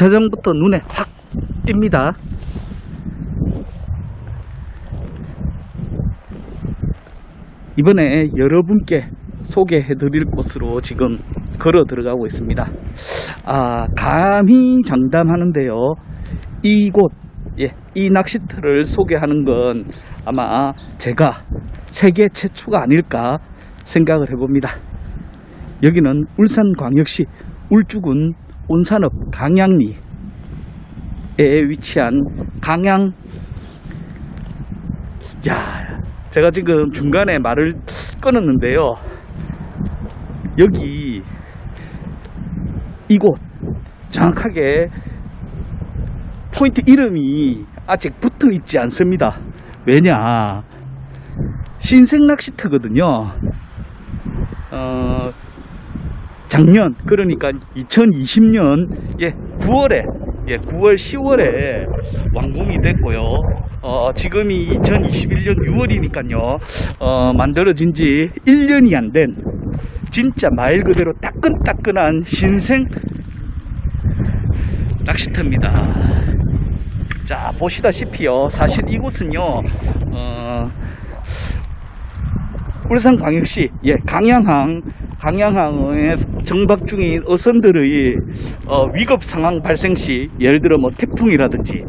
주차장부터 눈에 확 띕니다. 이번에 여러분께 소개해 드릴 곳으로 지금 걸어 들어가고 있습니다. 감히 장담하는데요, 이곳, 이 낚시터를 소개하는 건 아마 제가 세계 최초가 아닐까 생각을 해봅니다. 여기는 울산광역시 울주군 온산읍 강양리에 위치한 강양. 제가 지금 중간에 말을 끊었는데요, 여기 이곳 정확하게 포인트 이름이 아직 붙어 있지 않습니다. 왜냐, 신생 낚시터거든요. 작년, 그러니까 2020년 9월에 9월 10월에 완공이 됐고요. 지금이 2021년 6월이니까요 만들어진 지 1년이 안 된 진짜 말 그대로 따끈따끈한 신생 낚시터입니다. 자, 보시다시피요, 사실 이곳은요 울산광역시 강양항에 정박 중인 어선들의 위급 상황 발생 시, 예를 들어 뭐 태풍이라든지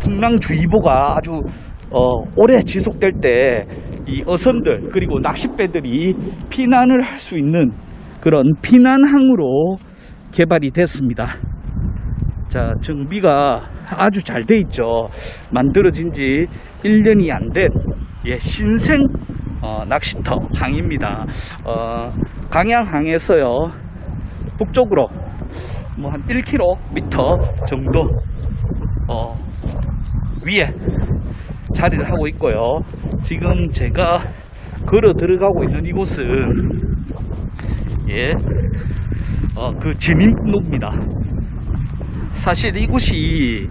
풍랑주의보가 아주 오래 지속될 때 이 어선들 그리고 낚싯배들이 피난을 할 수 있는 그런 피난항으로 개발이 됐습니다. 자, 정비가 아주 잘 돼 있죠. 만들어진 지 1년이 안 된 신생 낚시터 항입니다. 강양항에서요 북쪽으로 뭐 한 1km 정도 위에 자리를 하고 있고요. 지금 제가 걸어 들어가고 있는 이곳은 그 진입로입니다. 사실 이곳이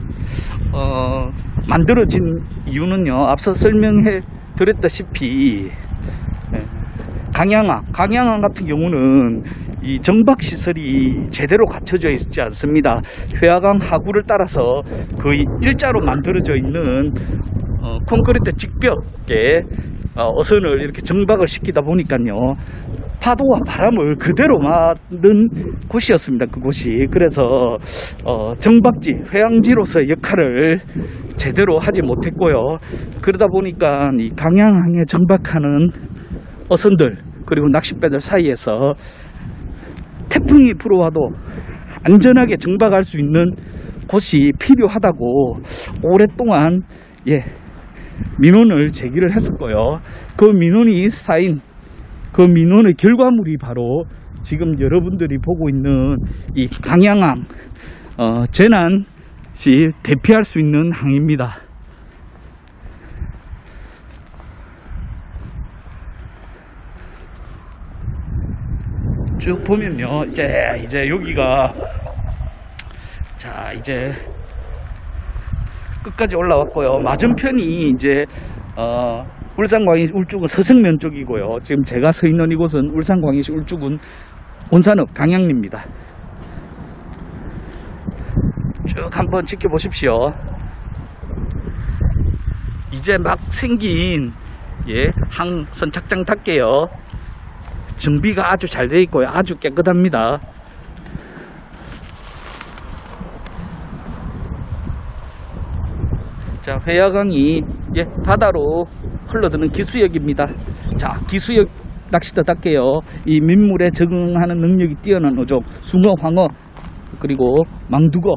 만들어진 이유는요, 앞서 설명해 드렸다시피 강양항 같은 경우는 이 정박시설이 제대로 갖춰져 있지 않습니다. 회화강 하구를 따라서 거의 일자로 만들어져 있는 콘크리트 직벽에 어선을 이렇게 정박을 시키다 보니까요, 파도와 바람을 그대로 맞는 곳이었습니다. 그곳이. 그래서 정박지, 회항지로서의 역할을 제대로 하지 못했고요. 그러다 보니까 이 강양항에 정박하는 어선들 그리고 낚싯배들 사이에서 태풍이 불어와도 안전하게 정박할 수 있는 곳이 필요하다고 오랫동안 민원을 제기를 했었고요. 그 민원이 쌓인 그 민원의 결과물이 바로 지금 여러분들이 보고 있는 이 강양항, 재난 시 대피할 수 있는 항입니다. 쭉 보면요, 이제 여기가, 자, 이제 끝까지 올라왔고요. 맞은편이 이제 울산광역시 울주군 서성면 쪽이고요. 지금 제가 서 있는 이곳은 울산광역시 울주군 온산읍 강양리입니다. 쭉 한번 지켜보십시오. 이제 막 생긴 항 선착장답게요, 정비가 아주 잘 되어 있고요. 아주 깨끗합니다. 자, 회화강이 바다로 흘러드는 기수역입니다. 자, 기수역 낚시터답게요, 이 민물에 적응하는 능력이 뛰어난 어종, 숭어, 황어 그리고 망두거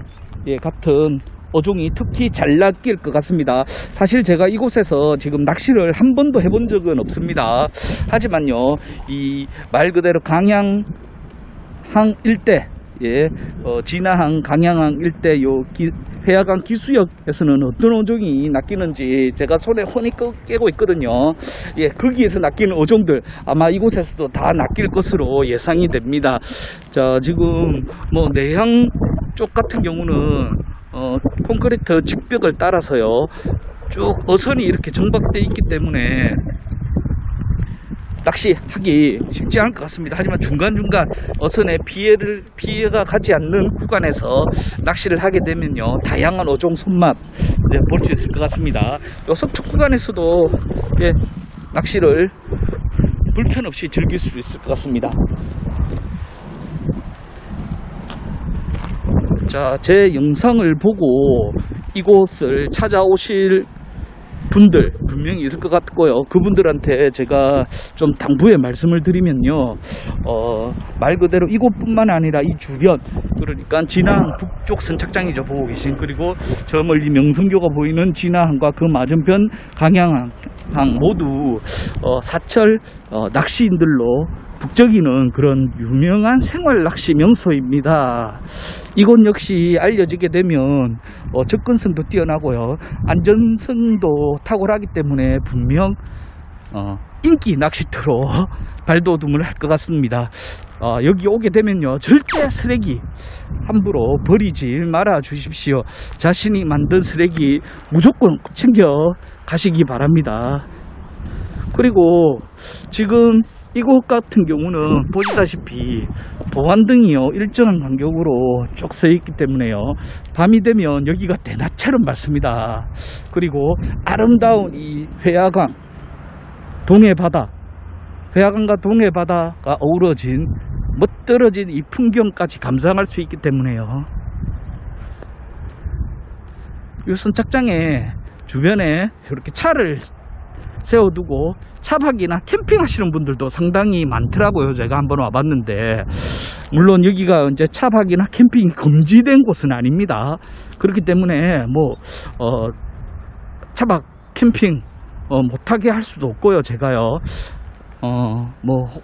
같은 어종이 특히 잘 낚일 것 같습니다. 사실 제가 이곳에서 지금 낚시를 한 번도 해본 적은 없습니다. 하지만요, 이 말 그대로 강양항 일대, 진화항, 강양항 일대 회화강 기수역에서는 어떤 어종이 낚이는지 제가 손에 혼이 깨고 있거든요. 거기에서 낚이는 어종들 아마 이곳에서도 다 낚일 것으로 예상이 됩니다. 자, 지금 뭐 내향 쪽 같은 경우는 콘크리트 직벽을 따라서요 쭉 어선이 이렇게 정박되어 있기 때문에 낚시하기 쉽지 않을 것 같습니다. 하지만 중간중간 어선에 피해가 가지 않는 구간에서 낚시를 하게 되면요, 다양한 어종 손맛 볼 수 있을 것 같습니다. 요 서쪽 구간에서도 낚시를 불편 없이 즐길 수 있을 것 같습니다. 자, 제 영상을 보고 이곳을 찾아오실 분들 분명히 있을 것 같고요. 그분들한테 제가 좀 당부의 말씀을 드리면요, 말 그대로 이곳뿐만 아니라 이 주변, 그러니까 진안 북쪽 선착장이죠, 보고 계신. 그리고 저 멀리 명성교가 보이는 진안항과 그 맞은편 강양항 모두 사철 낚시인들로 북적이는 그런 유명한 생활 낚시 명소입니다. 이곳 역시 알려지게 되면 접근성도 뛰어나고요, 안전성도 탁월하기 때문에 분명 인기 낚시터로 발돋움을 할 것 같습니다. 여기 오게 되면요, 절대 쓰레기 함부로 버리지 말아 주십시오. 자신이 만든 쓰레기 무조건 챙겨 가시기 바랍니다. 그리고 지금 이곳 같은 경우는 보시다시피 보안등이요, 일정한 간격으로 쭉 서 있기 때문에요, 밤이 되면 여기가 대낮처럼 밝습니다. 그리고 아름다운 이 회야강, 동해바다, 회야강과 동해바다가 어우러진 멋들어진 이 풍경까지 감상할 수 있기 때문에요, 이 선착장에 주변에 이렇게 차를 세워두고 차박이나 캠핑 하시는 분들도 상당히 많더라고요. 제가 한번 와봤는데, 물론 여기가 이제 차박이나 캠핑이 금지된 곳은 아닙니다. 그렇기 때문에 차박 캠핑 못하게 할 수도 없고요. 제가요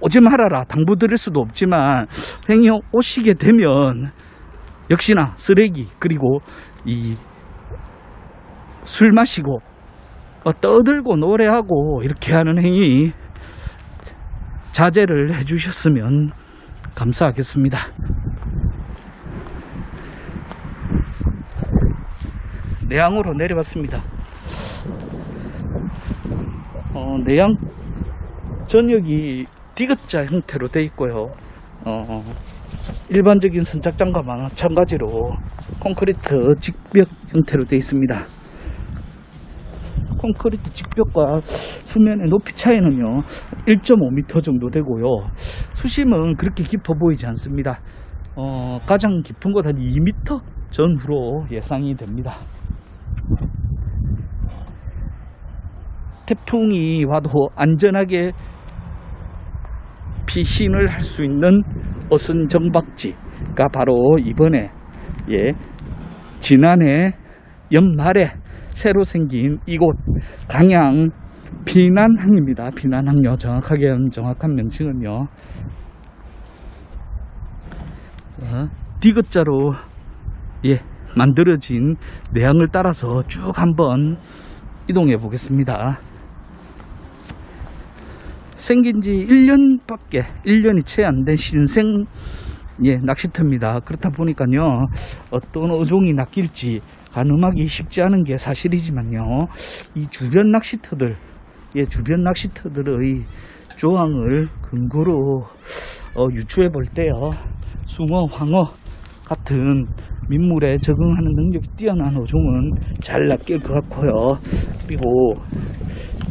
오지 말아라 당부 드릴 수도 없지만, 횡히 오시게 되면 역시나 쓰레기, 그리고 이 술 마시고 떠들고 노래하고 이렇게 하는 행위 자제를 해주셨으면 감사하겠습니다. 내양으로 내려왔습니다. 내양 전역이 디귿자 형태로 되어 있고요, 일반적인 선착장과 마찬가지로 콘크리트 직벽 형태로 되어 있습니다. 콘크리트 직벽과 수면의 높이 차이는요 1.5m 정도 되고요, 수심은 그렇게 깊어 보이지 않습니다. 가장 깊은 곳 한 2m 전후로 예상이 됩니다. 태풍이 와도 안전하게 피신을 할 수 있는 어선 정박지가 바로 이번에 지난해 연말에 새로 생긴 이곳 강양 비난항입니다. 비난항요, 정확한 명칭은요, 디귿자로 만들어진 내항을 따라서 쭉 한번 이동해 보겠습니다. 생긴 지 1년이 채 안 된 신생 낚시터입니다. 그렇다 보니까요, 어떤 어종이 낚일지 가늠하기 쉽지 않은 게 사실이지만요, 이 주변 낚시터들의 조항을 근거로 유추해 볼 때요, 숭어, 황어 같은 민물에 적응하는 능력이 뛰어난 어종은 잘 낚일 것 같고요. 그리고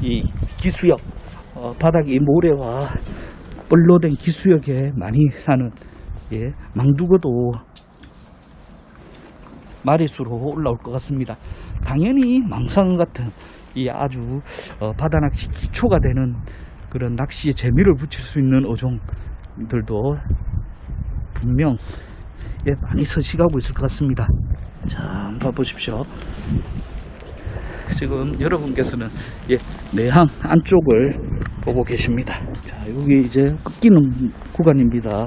이 기수역, 바닥이 모래와 뻘로 된 기수역에 많이 사는 망두거도 마리수로 올라올 것 같습니다. 당연히 망상어 같은 이 아주 바다낚시 기초가 되는 그런 낚시에 재미를 붙일 수 있는 어종들도 분명 많이 서식하고 있을 것 같습니다. 자, 한번 봐보십시오. 지금 여러분께서는 내항 안쪽을 보고 계십니다. 자, 여기 이제 꺾이는 구간입니다.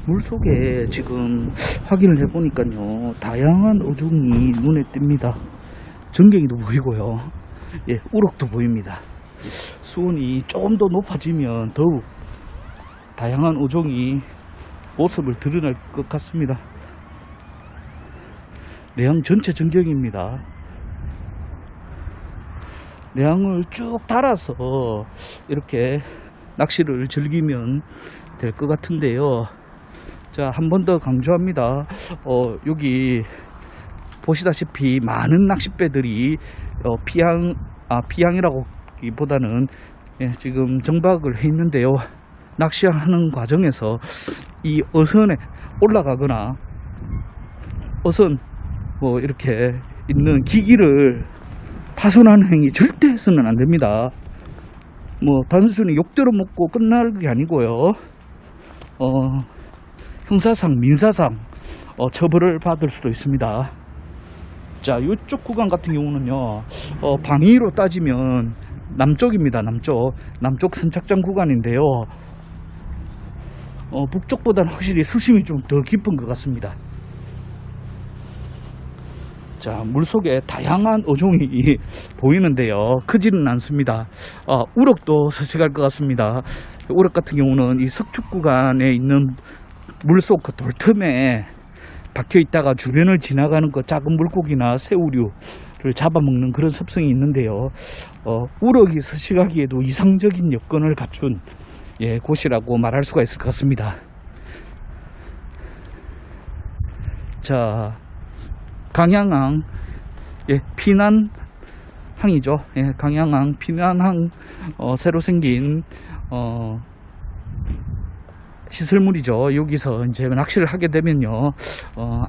물속에 지금 확인을 해보니까요, 다양한 어종이 눈에 띕니다. 전갱이도 보이고요, 우럭도 보입니다. 수온이 조금 더 높아지면 더욱 다양한 어종이 모습을 드러낼 것 같습니다. 내양 전체 전경입니다. 내양을 쭉 달아서 이렇게 낚시를 즐기면 될 것 같은데요. 자, 한 번 더 강조합니다. 여기 보시다시피 많은 낚싯배들이 피항이라고 보다는 지금 정박을 해 있는데요. 낚시하는 과정에서 이 어선에 올라가거나 어선 뭐 이렇게 있는 기기를 파손하는 행위 절대 해서는 안 됩니다. 뭐 단순히 욕대로 먹고 끝날 게 아니고요. 형사상, 민사상 처벌을 받을 수도 있습니다. 자, 이쪽 구간 같은 경우는요, 방위로 따지면 남쪽입니다. 남쪽 선착장 구간인데요. 북쪽보다는 확실히 수심이 좀 더 깊은 것 같습니다. 자, 물속에 다양한 어종이 보이는데요. 크지는 않습니다. 우럭도 서식할 것 같습니다. 우럭 같은 경우는 이 석축 구간에 있는 물속 그 돌틈에 박혀 있다가 주변을 지나가는 그 작은 물고기나 새우류를 잡아먹는 그런 습성이 있는데요. 우럭이 서식하기에도 이상적인 여건을 갖춘 곳이라고 말할 수가 있을 것 같습니다. 자, 강양항 피난항이죠. 강양항 피난항 새로 생긴 시설물이죠. 여기서 이제 낚시를 하게 되면요,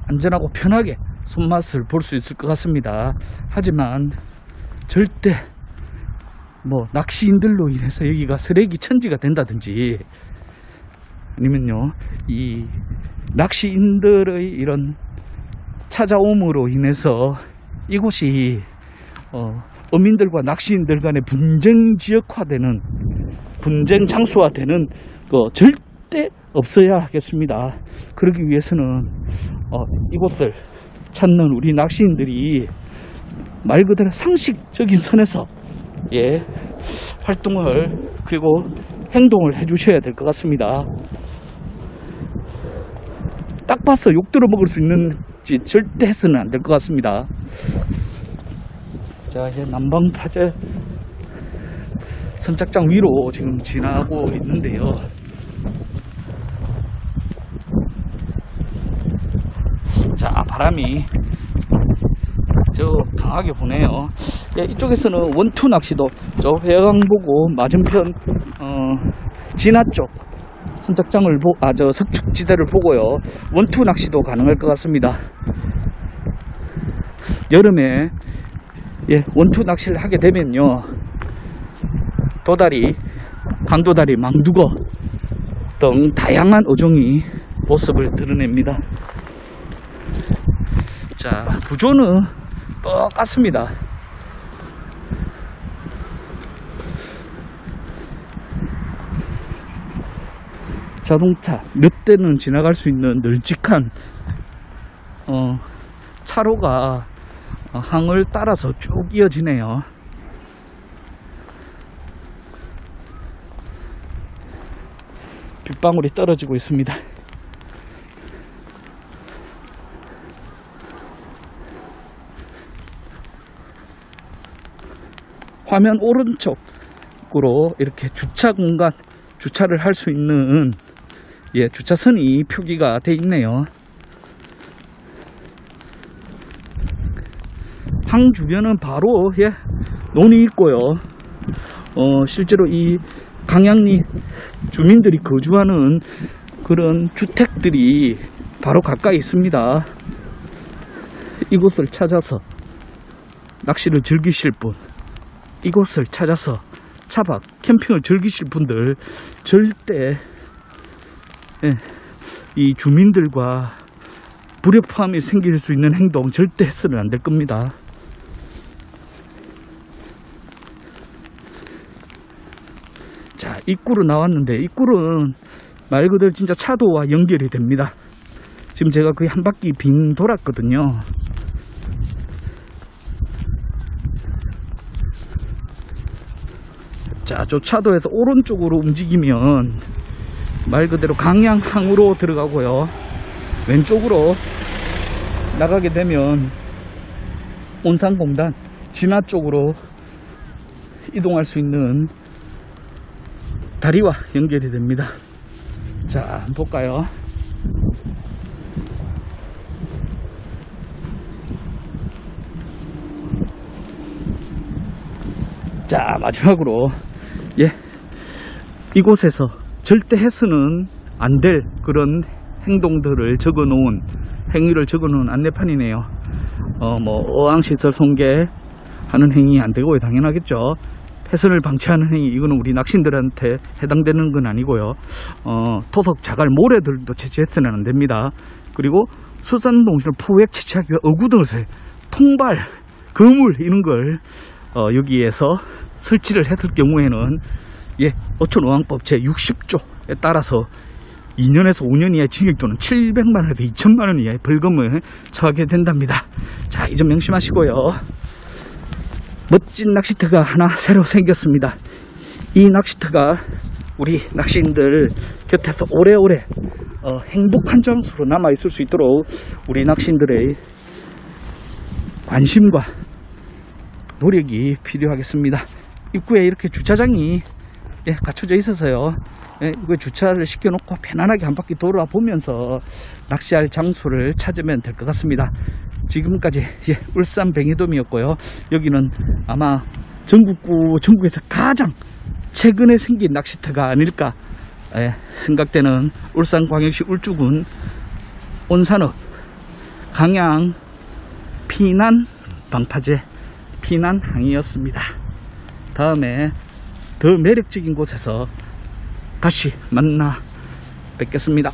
안전하고 편하게 손맛을 볼 수 있을 것 같습니다. 하지만 절대 뭐 낚시인들로 인해서 여기가 쓰레기 천지가 된다든지 아니면요, 이 낚시인들의 이런 찾아옴으로 인해서 이곳이 어민들과 낚시인들 간의 분쟁 지역화되는, 분쟁 장소화되는 거 절대 없어야 하겠습니다. 그러기 위해서는 이곳을 찾는 우리 낚시인들이 말 그대로 상식적인 선에서 활동을 그리고 행동을 해 주셔야 될 것 같습니다. 딱 봐서 욕들어 먹을 수 있는지 절대 해서는 안 될 것 같습니다. 자, 이제 남방파제 선착장 위로 지금 지나고 있는데요. 자, 바람이 강하게 부네요. 이쪽에서는 원투 낚시도 저 회강 보고 맞은편 진화 쪽 선착장을 저 석축지대를 보고요, 원투 낚시도 가능할 것 같습니다. 여름에 원투 낚시를 하게 되면요, 도다리, 강도다리, 망두거 등 다양한 어종이 모습을 드러냅니다. 자, 구조는 똑같습니다. 자동차 몇 대는 지나갈 수 있는 널찍한 차로가 항을 따라서 쭉 이어지네요. 빗방울이 떨어지고 있습니다. 화면 오른쪽으로 이렇게 주차 공간, 주차를 할 수 있는 주차선이 표기가 돼 있네요. 항 주변은 바로 논이 있고요. 실제로 이 강양리 주민들이 거주하는 그런 주택들이 바로 가까이 있습니다. 이곳을 찾아서 낚시를 즐기실 분, 이곳을 찾아서 차박, 캠핑을 즐기실 분들 절대 이 주민들과 불협화음이 생길 수 있는 행동 절대 해서는 안 될 겁니다. 자, 입구로 나왔는데 입구는 말 그대로 진짜 차도와 연결이 됩니다. 지금 제가 거의 한 바퀴 빙 돌았거든요. 자, 저 차도에서 오른쪽으로 움직이면 말 그대로 강양항으로 들어가고요, 왼쪽으로 나가게 되면 온산공단 진화 쪽으로 이동할 수 있는 다리와 연결이 됩니다. 자, 한번 볼까요? 자, 마지막으로 이곳에서 절대 해서는 안 될 그런 행동들을 적어놓은 행위를 적어놓은 안내판이네요. 어항시설 손괴하는 행위 안 되고요. 당연하겠죠. 훼손을 방치하는 행위, 이거는 우리 낚시인들한테 해당되는 건 아니고요. 토속, 자갈, 모래들도 채취해서는 안 됩니다. 그리고 수산동시를 포획 채취하기 위해 어구 등을 통발, 그물 이런 걸 여기에서 설치를 했을 경우에는 어촌어항법 제60조에 따라서 2년에서 5년 이하의 징역 또는 700만원에서 2천만원 이하의 벌금을 처하게 된답니다. 자, 이 점 명심하시고요. 멋진 낚시터가 하나 새로 생겼습니다. 이 낚시터가 우리 낚시인들 곁에서 오래오래 행복한 장소로 남아있을 수 있도록 우리 낚시인들의 관심과 노력이 필요하겠습니다. 입구에 이렇게 주차장이 갖춰져 있어서요. 이거 주차를 시켜놓고 편안하게 한 바퀴 돌아보면서 낚시할 장소를 찾으면 될 것 같습니다. 지금까지 울산 뱅이돔이었고요. 여기는 아마 전국에서 가장 최근에 생긴 낚시터가 아닐까 생각되는 울산광역시 울주군 온산읍 강양 피난 방파제 피난항이었습니다. 다음에 더 매력적인 곳에서 다시 만나 뵙겠습니다.